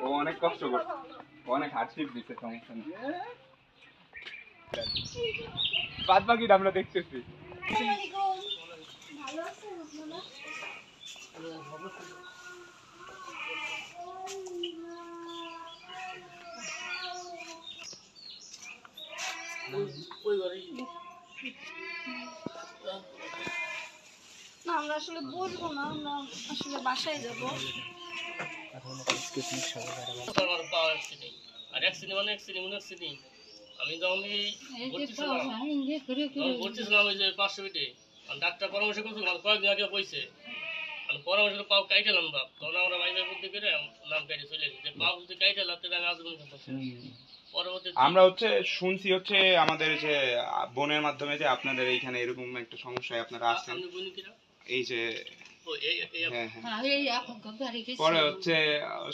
ও অনেক কষ্ট করছে, অনেক হার্ডশিপ দিচ্ছে, সমস্যা নেই। বাদ বাকিটা আমরা দেখতেছি। না আমরা আসলে বলবো না, আমরা আসলে বাসায় যাব। আমি যখন ভর্তিছিলাম ওই যে 500 ফিটে ডাক্তার পরামর্শ করছিলাম, কয়েকদিন আগে কইছে পরামর্শ পাও কাইটালাম বাপ, তখন আমরা ভাই বুদ্ধি করে নাম কাইটে চলে গেছি, পাও যদি কাইটালাম তাহলে আমি আজীবন আমরা হচ্ছে শুনছি হচ্ছে আমাদের যে বোনের মাধ্যমে যে আপনাদের এইখানে এরকম একটা সমস্যায় আপনারা আছেন, এই যে পরে হচ্ছে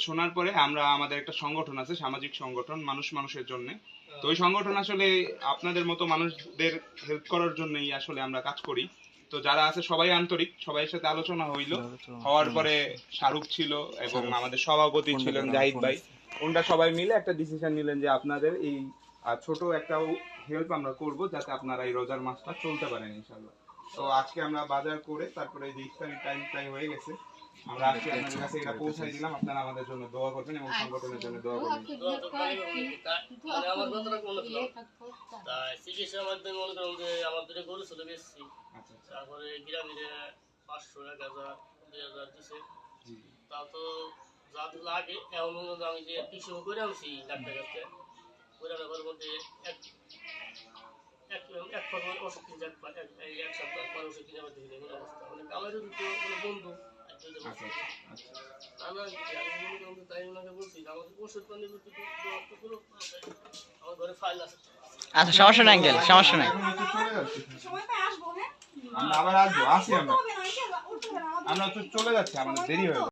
শোনার পরে আমরা আমাদের একটা সংগঠন আছে, সামাজিক সংগঠন মানুষ মানুষের জন্য। তো ওই সংগঠন আসলে আপনাদের মতো মানুষদের হেল্প করার জন্যই আসলে আমরা কাজ করি। তো যারা আছে সবাই আন্তরিক, সবাই সাথে আলোচনা হইলো, হওয়ার পরে শাহরুখ ছিল এবং আমাদের সভাপতি ছিলেন জাহিদ ভাই, ওনারা সবাই মিলে একটা ডিসিশন নিলেন যে আপনাদের এই ছোট একটা হেল্প আমরা করব যাতে আপনারা এই রোজার মাসটা চলতে পারেন ইনশাআল্লাহ। তো আজকে আমরা বাজার করে তারপরে এই যে ইফতারি টাইম প্রায় হয়ে গেছে, আমরা আজকে আপনাদের কাছে এটা পৌঁছাই দিলাম। আপনারা আমাদের জন্য দোয়া করবেন এবং সংগঠনের জন্য দোয়া করবেন। চিকিৎসার মাধ্যমে মনে করুন যে আমাদের গরু ছিল বেশি, তারপরে গ্রামীণে 500, 1000, 2000 দিছে, তা তো যা লাগে এমন আমি যে টিউশন করে আনছি ডাক্তার কাছে করে আনার মধ্যে এক ওষুধ কিনতে এক সপ্তাহ পর ওষুধ কিনে আবার দেখি অবস্থা, মানে আমার কোনো বন্ধু তাই ওনাকে বলছি আমাকে ওষুধ পানি আমার ঘরে ফাইল আছে। আচ্ছা সমস্যা নাই আঙ্কেল, সমস্যা নাই, আমরা আবার আসবো, আসি আমরা তো চলে যাচ্ছি, আমাদের দেরি হয়ে